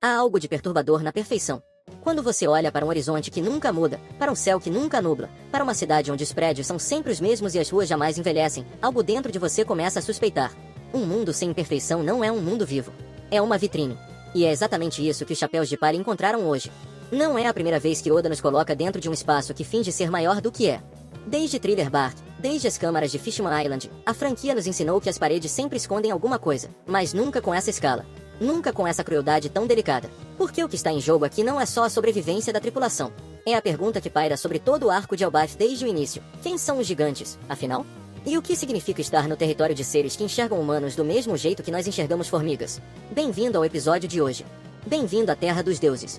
Há algo de perturbador na perfeição. Quando você olha para um horizonte que nunca muda, para um céu que nunca nubla, para uma cidade onde os prédios são sempre os mesmos e as ruas jamais envelhecem, algo dentro de você começa a suspeitar. Um mundo sem imperfeição não é um mundo vivo. É uma vitrine. E é exatamente isso que os chapéus de palha encontraram hoje. Não é a primeira vez que Oda nos coloca dentro de um espaço que finge ser maior do que é. Desde Thriller Bark, desde as câmaras de Fishman Island, a franquia nos ensinou que as paredes sempre escondem alguma coisa, mas nunca com essa escala. Nunca com essa crueldade tão delicada. Porque o que está em jogo aqui não é só a sobrevivência da tripulação. É a pergunta que paira sobre todo o arco de Elbaf desde o início. Quem são os gigantes, afinal? E o que significa estar no território de seres que enxergam humanos do mesmo jeito que nós enxergamos formigas? Bem-vindo ao episódio de hoje. Bem-vindo à Terra dos Deuses.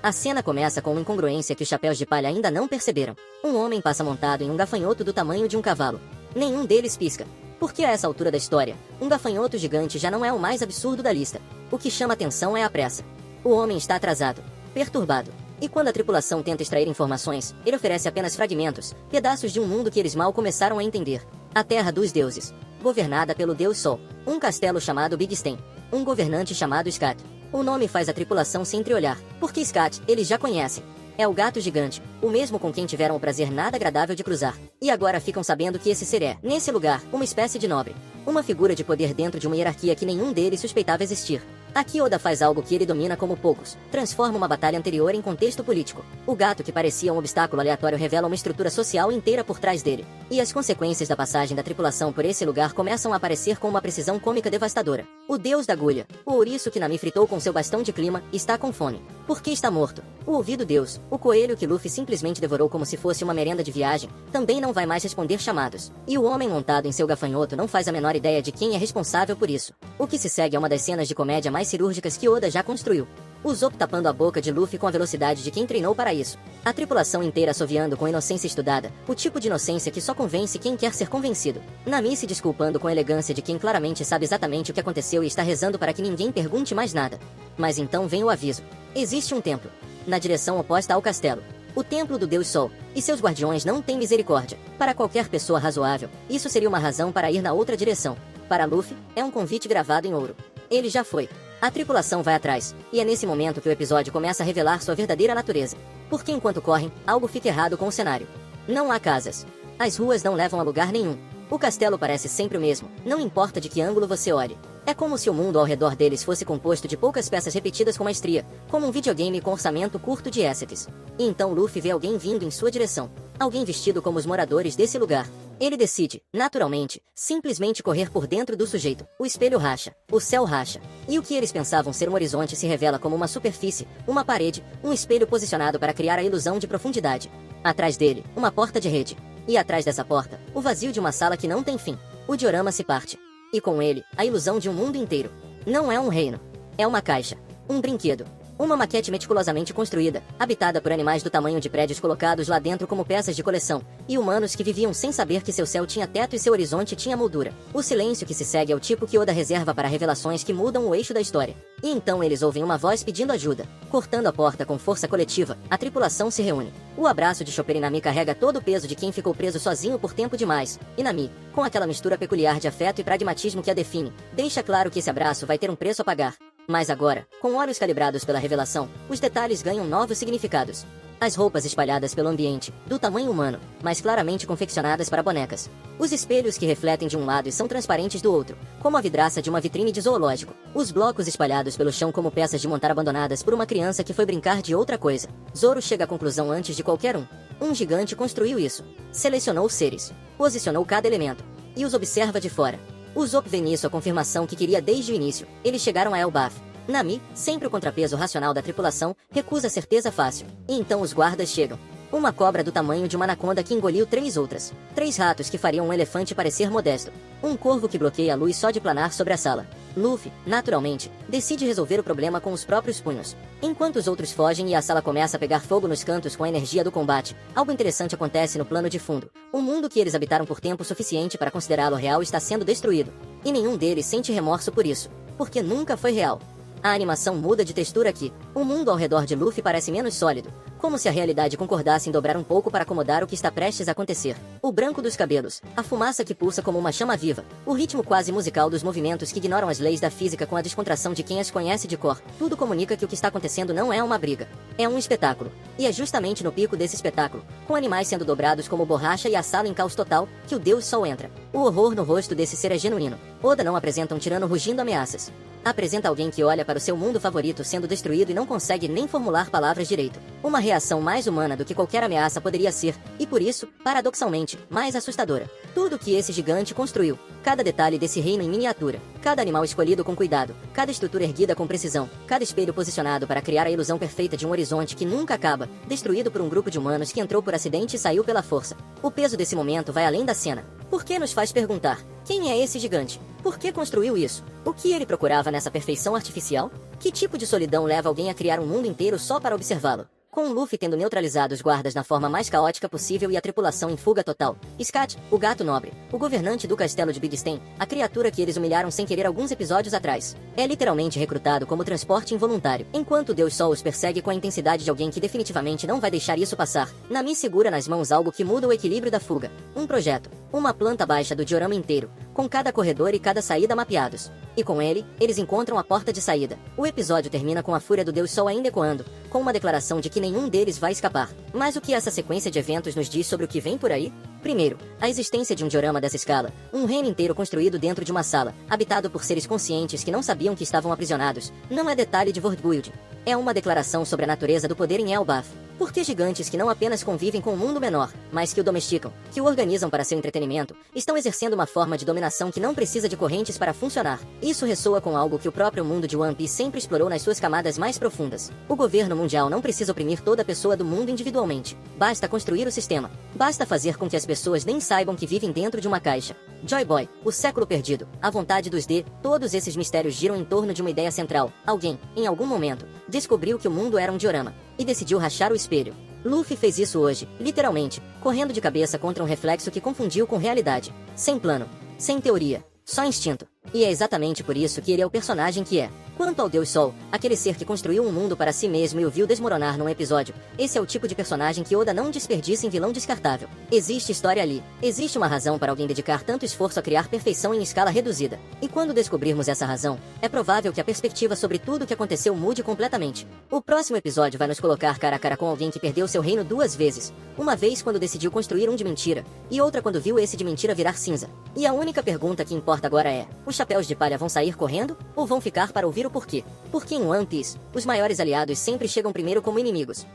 A cena começa com uma incongruência que os chapéus de palha ainda não perceberam. Um homem passa montado em um gafanhoto do tamanho de um cavalo. Nenhum deles pisca. Porque a essa altura da história, um gafanhoto gigante já não é o mais absurdo da lista. O que chama atenção é a pressa. O homem está atrasado, perturbado. E quando a tripulação tenta extrair informações, ele oferece apenas fragmentos, pedaços de um mundo que eles mal começaram a entender. A Terra dos Deuses, governada pelo Deus Sol. Um castelo chamado Big Stan. Um governante chamado Skat. O nome faz a tripulação se entreolhar, porque Skat eles já conhecem. É o gato gigante, o mesmo com quem tiveram o prazer nada agradável de cruzar. E agora ficam sabendo que esse ser é, nesse lugar, uma espécie de nobre. Uma figura de poder dentro de uma hierarquia que nenhum deles suspeitava existir. Aqui Oda faz algo que ele domina como poucos, transforma uma batalha anterior em contexto político. O gato que parecia um obstáculo aleatório revela uma estrutura social inteira por trás dele. E as consequências da passagem da tripulação por esse lugar começam a aparecer com uma precisão cômica devastadora. O deus da agulha, o ouriço que Nami fritou com seu bastão de clima, está com fome. Por que está morto? O ouvido deus, o coelho que Luffy simplesmente devorou como se fosse uma merenda de viagem, também não vai mais responder chamados. E o homem montado em seu gafanhoto não faz a menor ideia de quem é responsável por isso. O que se segue é uma das cenas de comédia mais cirúrgicas que Oda já construiu. O Zop tapando a boca de Luffy com a velocidade de quem treinou para isso. A tripulação inteira assoviando com inocência estudada, o tipo de inocência que só convence quem quer ser convencido. Nami se desculpando com elegância de quem claramente sabe exatamente o que aconteceu e está rezando para que ninguém pergunte mais nada. Mas então vem o aviso. Existe um templo, na direção oposta ao castelo. O templo do Deus Sol, e seus guardiões não têm misericórdia. Para qualquer pessoa razoável, isso seria uma razão para ir na outra direção. Para Luffy, é um convite gravado em ouro. Ele já foi. A tripulação vai atrás, e é nesse momento que o episódio começa a revelar sua verdadeira natureza. Porque enquanto correm, algo fica errado com o cenário. Não há casas. As ruas não levam a lugar nenhum. O castelo parece sempre o mesmo, não importa de que ângulo você olhe. É como se o mundo ao redor deles fosse composto de poucas peças repetidas com maestria, como um videogame com orçamento curto de assets. E então Luffy vê alguém vindo em sua direção. Alguém vestido como os moradores desse lugar. Ele decide, naturalmente, simplesmente correr por dentro do sujeito. O espelho racha, o céu racha. E o que eles pensavam ser um horizonte se revela como uma superfície, uma parede, um espelho posicionado para criar a ilusão de profundidade. Atrás dele, uma porta de rede. E atrás dessa porta, o vazio de uma sala que não tem fim. O diorama se parte. E com ele, a ilusão de um mundo inteiro. Não é um reino. É uma caixa. Um brinquedo. Uma maquete meticulosamente construída, habitada por animais do tamanho de prédios colocados lá dentro como peças de coleção, e humanos que viviam sem saber que seu céu tinha teto e seu horizonte tinha moldura. O silêncio que se segue é o tipo que Oda reserva para revelações que mudam o eixo da história. E então eles ouvem uma voz pedindo ajuda. Cortando a porta com força coletiva, a tripulação se reúne. O abraço de Chopper e Nami carrega todo o peso de quem ficou preso sozinho por tempo demais. E Nami, com aquela mistura peculiar de afeto e pragmatismo que a define, deixa claro que esse abraço vai ter um preço a pagar. Mas agora, com olhos calibrados pela revelação, os detalhes ganham novos significados. As roupas espalhadas pelo ambiente, do tamanho humano, mas claramente confeccionadas para bonecas. Os espelhos que refletem de um lado e são transparentes do outro, como a vidraça de uma vitrine de zoológico. Os blocos espalhados pelo chão como peças de montar abandonadas por uma criança que foi brincar de outra coisa. Zoro chega à conclusão antes de qualquer um. Um gigante construiu isso. Selecionou os seres. Posicionou cada elemento. E os observa de fora. O Zop vê nisso a confirmação que queria desde o início. Eles chegaram a Elbaf. Nami, sempre o contrapeso racional da tripulação, recusa a certeza fácil. E então os guardas chegam. Uma cobra do tamanho de uma anaconda que engoliu 3 outras. 3 ratos que fariam um elefante parecer modesto. Um corvo que bloqueia a luz só de planar sobre a sala. Luffy, naturalmente, decide resolver o problema com os próprios punhos. Enquanto os outros fogem e a sala começa a pegar fogo nos cantos com a energia do combate, algo interessante acontece no plano de fundo. O mundo que eles habitaram por tempo suficiente para considerá-lo real está sendo destruído. E nenhum deles sente remorso por isso, porque nunca foi real. A animação muda de textura aqui. O mundo ao redor de Luffy parece menos sólido, como se a realidade concordasse em dobrar um pouco para acomodar o que está prestes a acontecer. O branco dos cabelos, a fumaça que pulsa como uma chama viva, o ritmo quase musical dos movimentos que ignoram as leis da física com a descontração de quem as conhece de cor, tudo comunica que o que está acontecendo não é uma briga. É um espetáculo. E é justamente no pico desse espetáculo, com animais sendo dobrados como borracha e a sala em caos total, que o Deus Sol entra. O horror no rosto desse ser é genuíno. Oda não apresenta um tirano rugindo ameaças. Apresenta alguém que olha para o seu mundo favorito sendo destruído e não consegue nem formular palavras direito. Uma reação mais humana do que qualquer ameaça poderia ser, e por isso, paradoxalmente, mais assustadora. Tudo que esse gigante construiu, cada detalhe desse reino em miniatura, cada animal escolhido com cuidado, cada estrutura erguida com precisão, cada espelho posicionado para criar a ilusão perfeita de um horizonte que nunca acaba, destruído por um grupo de humanos que entrou por acidente e saiu pela força. O peso desse momento vai além da cena. Por que nos faz perguntar, quem é esse gigante? Por que construiu isso? O que ele procurava nessa perfeição artificial? Que tipo de solidão leva alguém a criar um mundo inteiro só para observá-lo? Com o Luffy tendo neutralizado os guardas na forma mais caótica possível e a tripulação em fuga total, Scat, o gato nobre, o governante do castelo de Big Stan, a criatura que eles humilharam sem querer alguns episódios atrás, é literalmente recrutado como transporte involuntário. Enquanto o Deus Sol os persegue com a intensidade de alguém que definitivamente não vai deixar isso passar, Nami segura nas mãos algo que muda o equilíbrio da fuga. Um projeto. Uma planta baixa do diorama inteiro, com cada corredor e cada saída mapeados. E com ele, eles encontram a porta de saída. O episódio termina com a fúria do Deus Sol ainda ecoando, com uma declaração de que nenhum deles vai escapar. Mas o que essa sequência de eventos nos diz sobre o que vem por aí? Primeiro, a existência de um diorama dessa escala, um reino inteiro construído dentro de uma sala, habitado por seres conscientes que não sabiam que estavam aprisionados, não é detalhe de world building. É uma declaração sobre a natureza do poder em Elbaf. Porque gigantes que não apenas convivem com um mundo menor, mas que o domesticam, que o organizam para seu entretenimento, estão exercendo uma forma de dominação que não precisa de correntes para funcionar. Isso ressoa com algo que o próprio mundo de One Piece sempre explorou nas suas camadas mais profundas. O governo mundial não precisa oprimir toda pessoa do mundo individualmente. Basta construir o sistema. Basta fazer com que as pessoas nem saibam que vivem dentro de uma caixa. Joy Boy, o século perdido, a vontade dos D, todos esses mistérios giram em torno de uma ideia central. Alguém, em algum momento, descobriu que o mundo era um diorama e decidiu rachar o espelho. Luffy fez isso hoje, literalmente, correndo de cabeça contra um reflexo que confundiu com realidade. Sem plano, sem teoria, só instinto. E é exatamente por isso que ele é o personagem que é. Quanto ao Deus Sol, aquele ser que construiu um mundo para si mesmo e o viu desmoronar num episódio, esse é o tipo de personagem que Oda não desperdiça em vilão descartável. Existe história ali. Existe uma razão para alguém dedicar tanto esforço a criar perfeição em escala reduzida. E quando descobrirmos essa razão, é provável que a perspectiva sobre tudo o que aconteceu mude completamente. O próximo episódio vai nos colocar cara a cara com alguém que perdeu seu reino duas vezes. Uma vez quando decidiu construir um de mentira, e outra quando viu esse de mentira virar cinza. E a única pergunta que importa agora é, os chapéus de palha vão sair correndo, ou vão ficar para ouvir o porquê? Porque em One Piece, os maiores aliados sempre chegam primeiro como inimigos.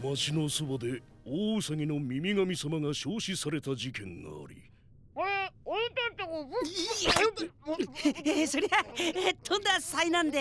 町のそばで大兎の耳神様が焼死された事件があり。そりゃとんだ災難で。